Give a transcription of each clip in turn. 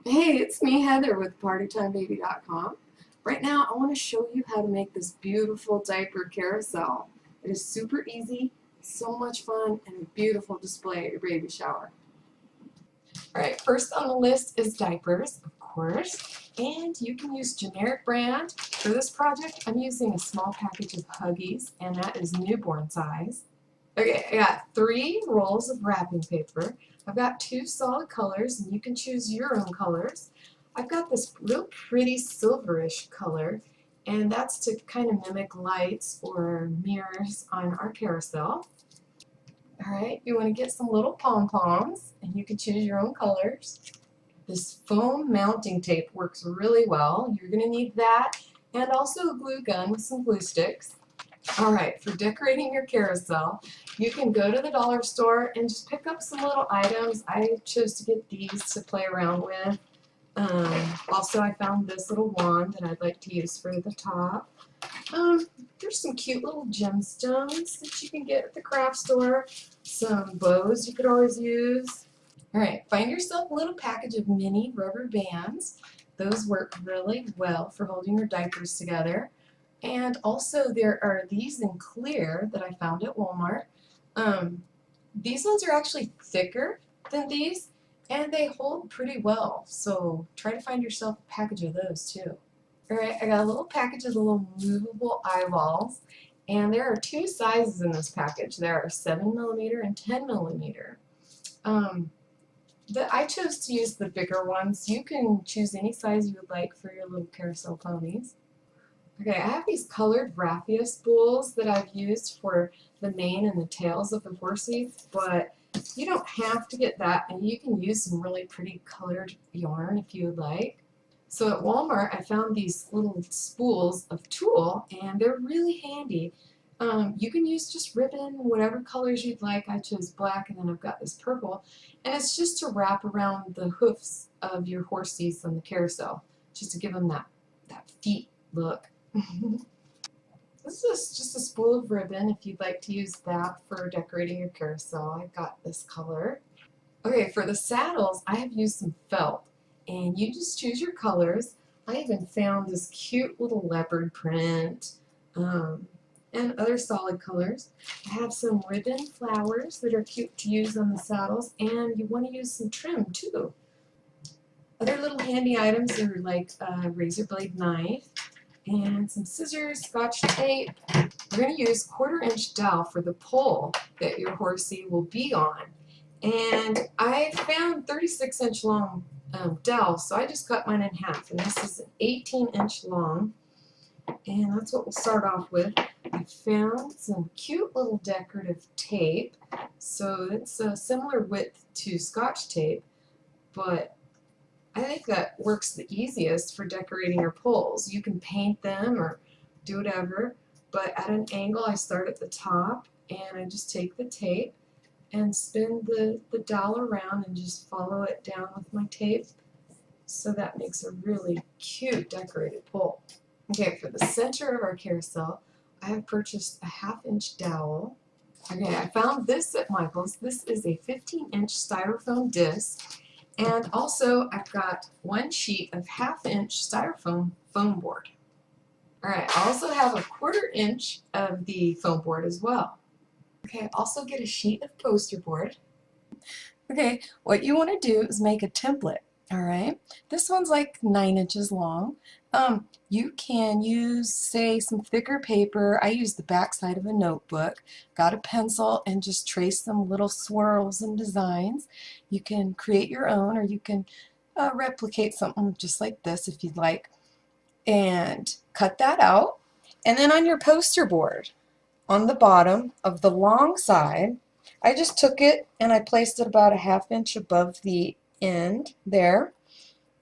Hey, it's me, Heather, with PartyTimeBaby.com. Right now, I want to show you how to make this beautiful diaper carousel. It is super easy, so much fun, and a beautiful display at your baby shower. Alright, first on the list is diapers, of course, and you can use generic brand. For this project, I'm using a small package of Huggies, and that is newborn size. Okay, I got 3 rolls of wrapping paper. I've got 2 solid colors, and you can choose your own colors. I've got this real pretty silverish color, and that's to kind of mimic lights or mirrors on our carousel. Alright, you want to get some little pom-poms, and you can choose your own colors. This foam mounting tape works really well. You're going to need that, and also a glue gun with some glue sticks. Alright, for decorating your carousel, you can go to the dollar store and just pick up some little items. I chose to get these to play around with. Also, I found this little wand that I'd like to use for the top. There's some cute little gemstones that you can get at the craft store. Some bows you could always use. Alright, find yourself a little package of mini rubber bands. Those work really well for holding your diapers together. And also there are these in clear that I found at Walmart. These ones are actually thicker than these, and they hold pretty well, so try to find yourself a package of those too. Alright, I got a little package of the little movable eyeballs, and there are 2 sizes in this package. There are 7mm and 10mm. I chose to use the bigger ones. You can choose any size you would like for your little carousel ponies. Okay, I have these colored raffia spools that I've used for the mane and the tails of the horsies, but you don't have to get that, and you can use some really pretty colored yarn if you would like. So at Walmart, I found these little spools of tulle, and they're really handy. You can use just ribbon, whatever colors you'd like. I chose black, and then I've got this purple, and it's just to wrap around the hoofs of your horsies on the carousel, just to give them that feet look. This is just a spool of ribbon if you'd like to use that for decorating your carousel. I've got this color. Okay, for the saddles, I have used some felt, and you just choose your colors. I even found this cute little leopard print and other solid colors. I have some ribbon flowers that are cute to use on the saddles, and you want to use some trim too. Other little handy items are like a razor blade knife, and some scissors, scotch tape. We're going to use 1/4-inch dowel for the pole that your horsey will be on. And I found 36-inch long dowel, so I just cut mine in half. And this is an 18-inch long. And that's what we'll start off with. I found some cute little decorative tape. So it's a similar width to scotch tape, but I think that works the easiest for decorating your poles. You can paint them or do whatever, but at an angle I start at the top, and I just take the tape and spin the dowel around and just follow it down with my tape. So that makes a really cute decorated pole. Okay, for the center of our carousel, I have purchased a 1/2-inch dowel. Okay, I found this at Michael's. This is a 15-inch styrofoam disc. And also, I've got 1 sheet of 1/2-inch styrofoam foam board. Alright, I also have a 1/4-inch of the foam board as well. Okay, also get a sheet of poster board. Okay, what you want to do is make a template. Alright, this one's like 9 inches long. You can use, say, some thicker paper. I used the back side of a notebook, got a pencil, and just trace some little swirls and designs. You can create your own, or you can replicate something just like this if you'd like, and cut that out. And then on your poster board, on the bottom of the long side, I just took it and I placed it about a 1/2 inch above the end there,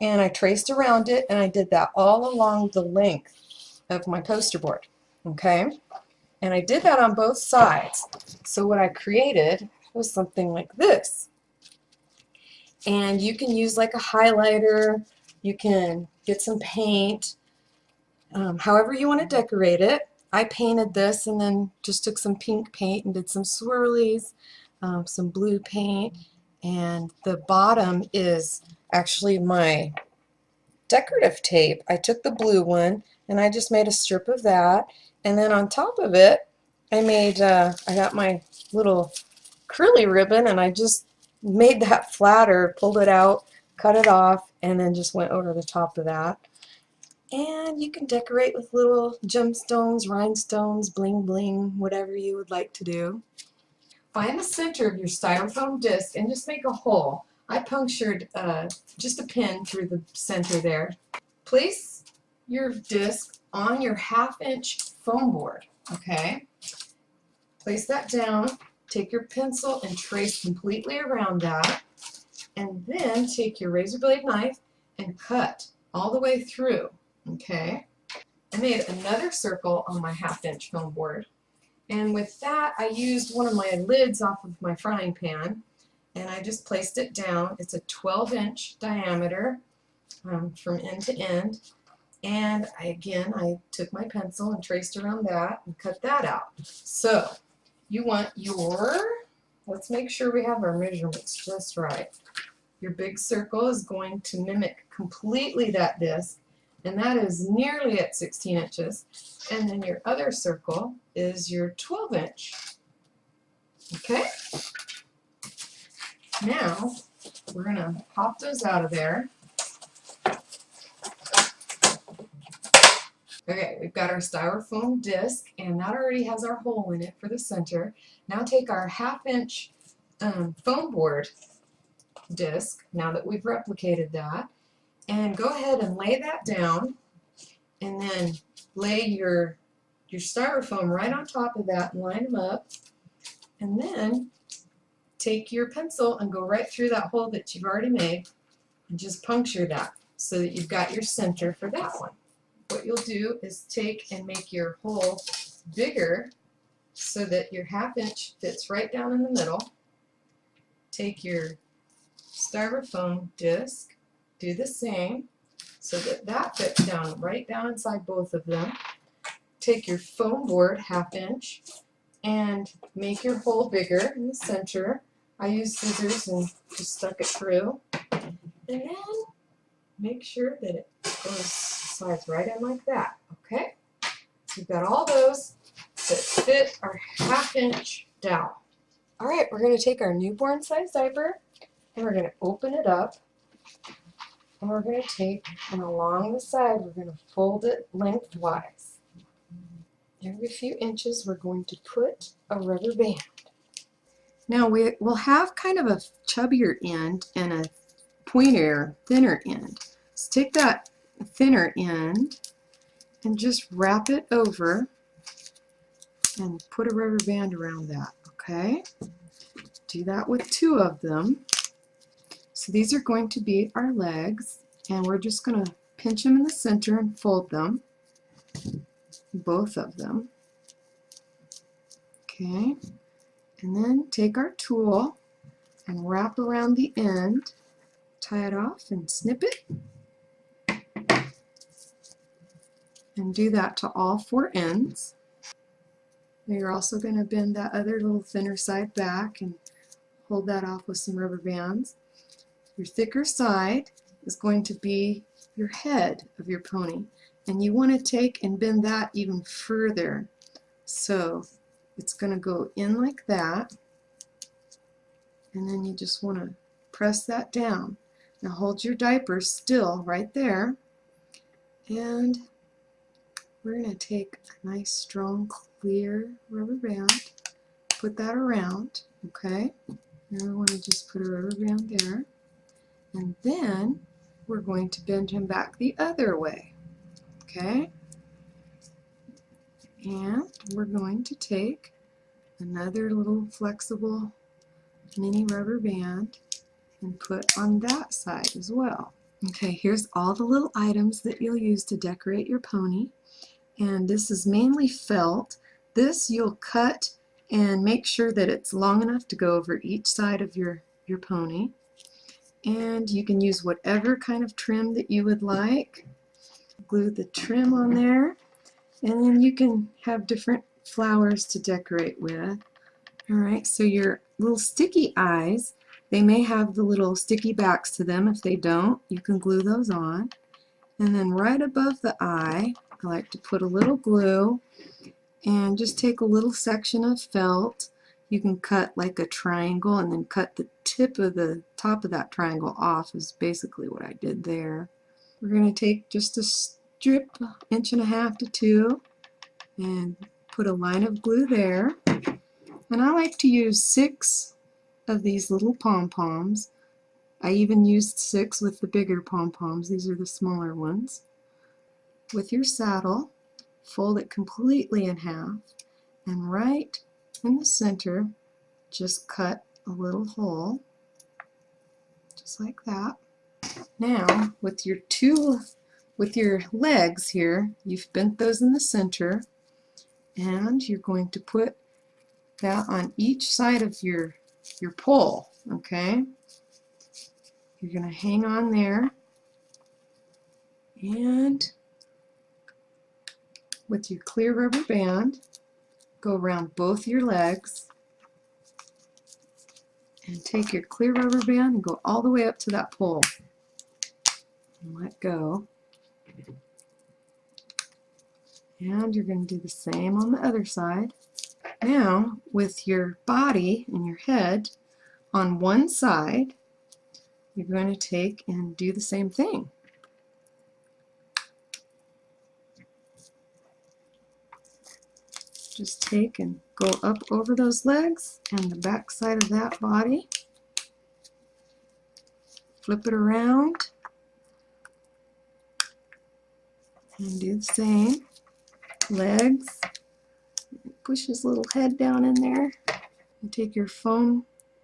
and I traced around it, and I did that all along the length of my poster board. Okay, and I did that on both sides. So what I created was something like this, and you can use like a highlighter, you can get some paint, however you want to decorate it. I painted this and then just took some pink paint and did some swirlies, some blue paint, and the bottom is actually my decorative tape. I took the blue one and I just made a strip of that, and then on top of it I got my little curly ribbon and I just made that flatter, pulled it out, cut it off, and then just went over the top of that. And you can decorate with little gemstones, rhinestones, bling bling, whatever you would like to do. Find the center of your styrofoam disc and just make a hole. I punctured just a pin through the center there. Place your disc on your 1/2-inch foam board, okay? Place that down, take your pencil and trace completely around that, and then take your razor blade knife and cut all the way through, okay? I made another circle on my 1/2-inch foam board, and with that I used one of my lids off of my frying pan, and I just placed it down. It's a 12-inch diameter from end to end, and I took my pencil and traced around that and cut that out. So you want let's make sure we have our measurements just right. Your big circle is going to mimic completely that disc, and that is nearly at 16 inches. And then your other circle is your 12-inch. Okay? Now, we're going to pop those out of there. Okay, we've got our styrofoam disc, and that already has our hole in it for the center. Now take our 1/2-inch foam board disc, now that we've replicated that, and go ahead and lay that down, and then lay your styrofoam right on top of that and line them up, and then take your pencil and go right through that hole that you've already made and just puncture that so that you've got your center for that one. What you'll do is take and make your hole bigger so that your 1/2-inch fits right down in the middle. Take your styrofoam disc, do the same so that that fits down right down inside both of them. Take your foam board 1/2-inch and make your hole bigger in the center. I used scissors and just stuck it through, and then make sure that it goes slides right in like that. Okay, so we've got all those that fit our 1/2-inch dowel. All right, we're going to take our newborn size diaper and we're going to open it up, and we're going to take, and along the side we're going to fold it lengthwise. Every few inches we're going to put a rubber band. Now we'll have kind of a chubbier end and a pointier, thinner end. So take that thinner end and just wrap it over and put a rubber band around that, okay? Do that with 2 of them. So these are going to be our legs, and we're just going to pinch them in the center and fold them, both of them. Okay, and then take our tool and wrap around the end, tie it off and snip it, and do that to all 4 ends. Now you're also going to bend that other little thinner side back and hold that off with some rubber bands. Your thicker side is going to be your head of your pony, and you want to take and bend that even further. So it's going to go in like that, and then you just want to press that down. Now hold your diaper still right there, and we're going to take a nice strong clear rubber band, put that around, okay? Now we want to just put a rubber band there, and then we're going to bend him back the other way, okay? And we're going to take another little flexible mini rubber band and put on that side as well. Okay, here's all the little items that you'll use to decorate your pony, and this is mainly felt. This you'll cut and make sure that it's long enough to go over each side of your pony. And you can use whatever kind of trim that you would like. Glue the trim on there, and then you can have different flowers to decorate with. Alright, so your little sticky eyes They may have the little sticky backs to them. If they don't, you can glue those on. And then right above the eye, I like to put a little glue and just take a little section of felt. You can cut like a triangle and then cut the tip of the top of that triangle off is basically what I did there. We're going to take just a strip, 1.5 to 2 inches, and put a line of glue there. And I like to use 6 of these little pom-poms. I even used 6 with the bigger pom-poms. These are the smaller ones. With your saddle, fold it completely in half, and right in the center, just cut a little hole, just like that. Now, with your legs here, you've bent those in the center, and you're going to put that on each side of your pole, okay? You're going to hang on there, and with your clear rubber band, go around both your legs, and take your clear rubber band and go all the way up to that pole. And let go. And you're going to do the same on the other side. Now, with your body and your head on one side, you're going to take and do the same thing. Just take and go up over those legs and the back side of that body. Flip it around and do the same. Legs. Push his little head down in there. And take your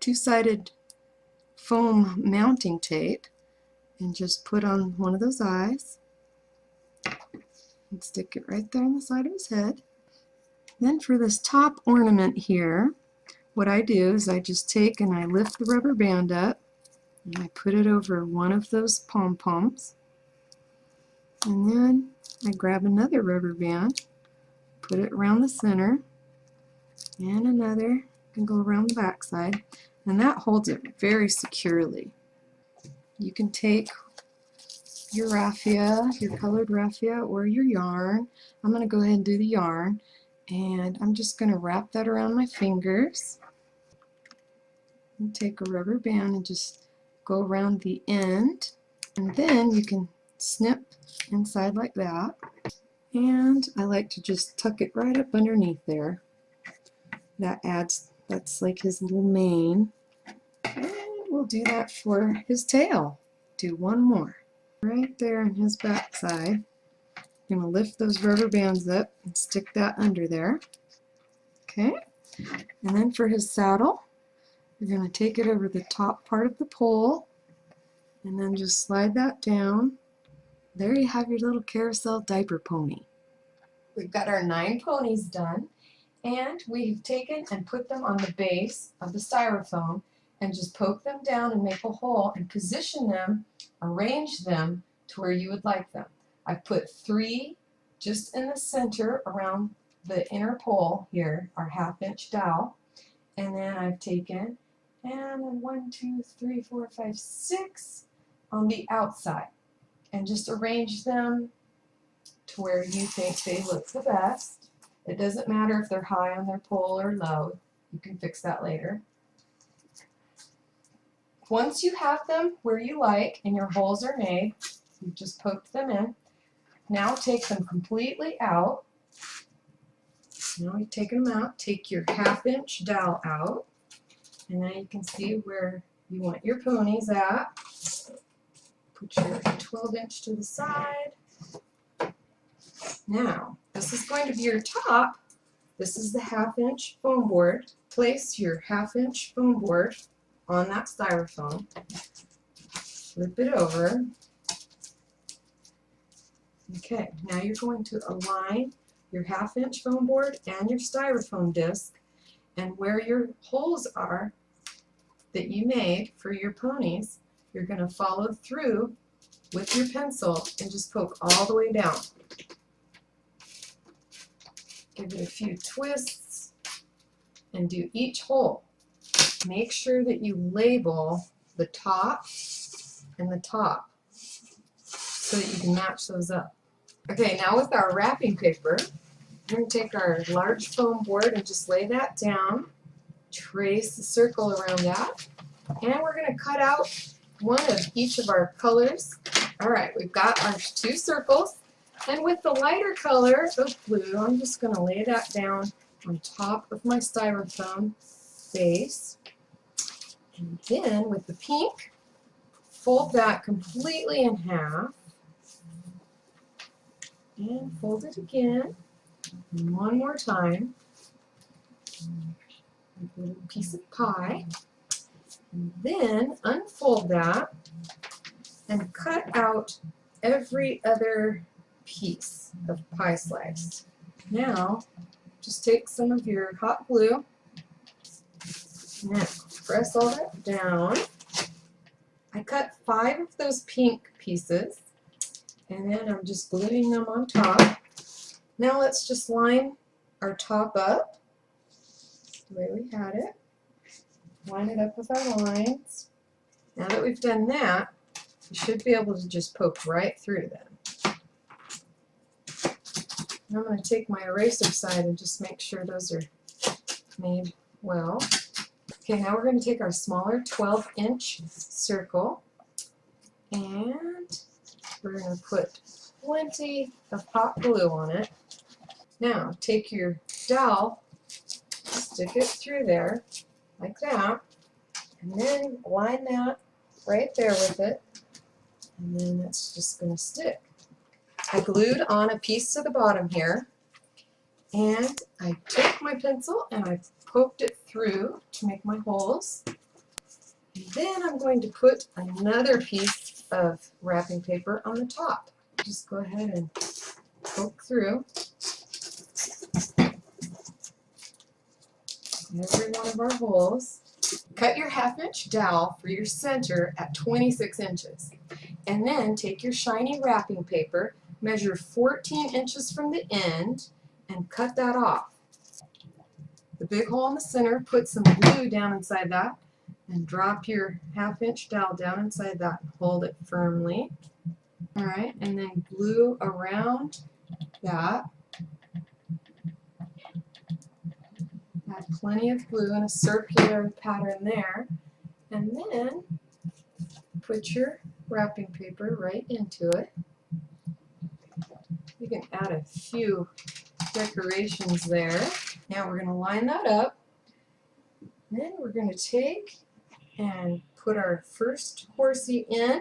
two-sided foam mounting tape and just put on one of those eyes and stick it right there on the side of his head. Then for this top ornament here, what I do is I just take and I lift the rubber band up and I put it over one of those pom-poms, and then I grab another rubber band, put it around the center, and another can go around the back side, and that holds it very securely. You can take your raffia, your colored raffia, or your yarn. I'm going to go ahead and do the yarn, and I'm just going to wrap that around my fingers and take a rubber band and just go around the end, and then you can snip inside like that, and I like to just tuck it right up underneath there. That's like his little mane, and we'll do that for his tail. Do one more right there on his back side. I'm going to lift those rubber bands up and stick that under there. Okay, and then for his saddle, you're going to take it over the top part of the pole and then just slide that down. There you have your little carousel diaper pony. We've got our 9 ponies done, and we've taken and put them on the base of the styrofoam and just poke them down and make a hole and position them, arrange them to where you would like them. I put 3 just in the center around the inner pole here, our 1/2-inch dowel, and then I've taken and 1, 2, 3, 4, 5, 6 on the outside and just arrange them to where you think they look the best. It doesn't matter if they're high on their pole or low. You can fix that later. Once you have them where you like and your holes are made, you just poked them in. Now take them completely out. Now you've taken them out. Take your 1/2-inch dowel out, and now you can see where you want your ponies at. Put your 12-inch to the side. Now, this is going to be your top. This is the 1/2-inch foam board. Place your 1/2-inch foam board on that styrofoam. Flip it over. Okay, now you're going to align your 1/2-inch foam board and your styrofoam disc, and where your holes are that you made for your ponies, you're going to follow through with your pencil and just poke all the way down. Give it a few twists and do each hole. make sure that you label the top and the top so that you can match those up. Okay, now with our wrapping paper, we're going to take our large foam board and just lay that down, trace the circle around that, and we're going to cut out one of each of our colors. Alright, we've got our 2 circles, and with the lighter color of blue, I'm just going to lay that down on top of my styrofoam base. And then with the pink, fold that completely in half, and fold it again, and one more time, like a little piece of pie. And then unfold that and cut out every other piece of pie slice. Now, just take some of your hot glue. Now, press all that down. I cut 5 of those pink pieces, and then I'm just gluing them on top. Now let's just line our top up the way we had it. Line it up with our lines. Now that we've done that, you should be able to just poke right through them. Now I'm going to take my eraser side and just make sure those are made well. Okay, now we're going to take our smaller 12-inch circle, and we're going to put plenty of hot glue on it. Now take your dowel, stick it through there like that, and then line that right there with it, and then that's just going to stick. I glued on a piece to the bottom here, and I took my pencil and I poked it through to make my holes. And then I'm going to put another piece of wrapping paper on the top. Just go ahead and poke through every one of our holes. Cut your 1/2-inch dowel for your center at 26 inches. And then take your shiny wrapping paper, measure 14 inches from the end, and cut that off. The big hole in the center, put some glue down inside that, and drop your 1/2-inch dowel down inside that and hold it firmly. Alright, and then glue around that. Add plenty of glue in a circular pattern there, and then put your wrapping paper right into it. You can add a few decorations there. Now we're going to line that up. Then we're going to take and put our first horsey in,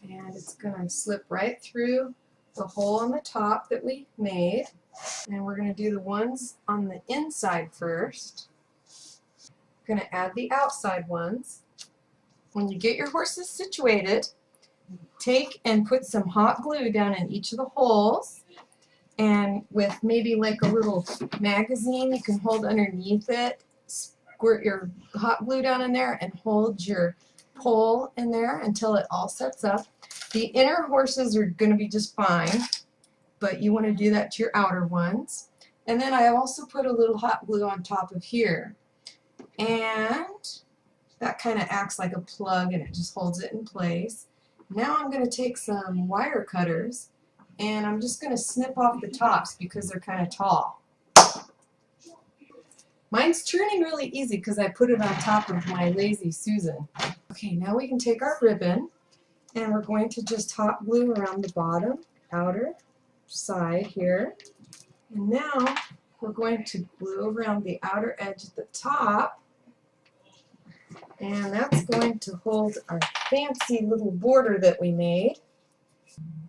and it's going to slip right through the hole on the top that we made. And we're going to do the ones on the inside first. We're going to add the outside ones. When you get your horses situated, take and put some hot glue down in each of the holes, and with maybe like a little magazine you can hold underneath it, squirt your hot glue down in there and hold your pole in there until it all sets up. The inner horses are going to be just fine, but you want to do that to your outer ones. And then I also put a little hot glue on top of here, and that kind of acts like a plug and it just holds it in place. Now I'm going to take some wire cutters and I'm just going to snip off the tops because they're kind of tall. Mine's turning really easy because I put it on top of my Lazy Susan. Okay, now we can take our ribbon and we're going to just hot glue around the bottom, outer side here. And now we're going to glue around the outer edge at the top. And that's going to hold our fancy little border that we made.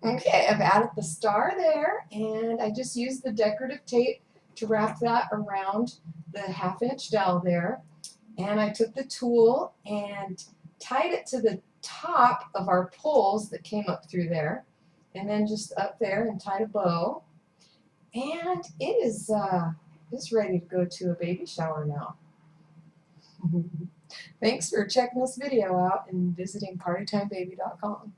Okay, I've added the star there, and I just used the decorative tape to wrap that around the 1/2-inch dowel there. And I took the tool and tied it to the top of our poles that came up through there, and then just up there and tied a bow. And it is ready to go to a baby shower now. Thanks for checking this video out and visiting partytimebaby.com.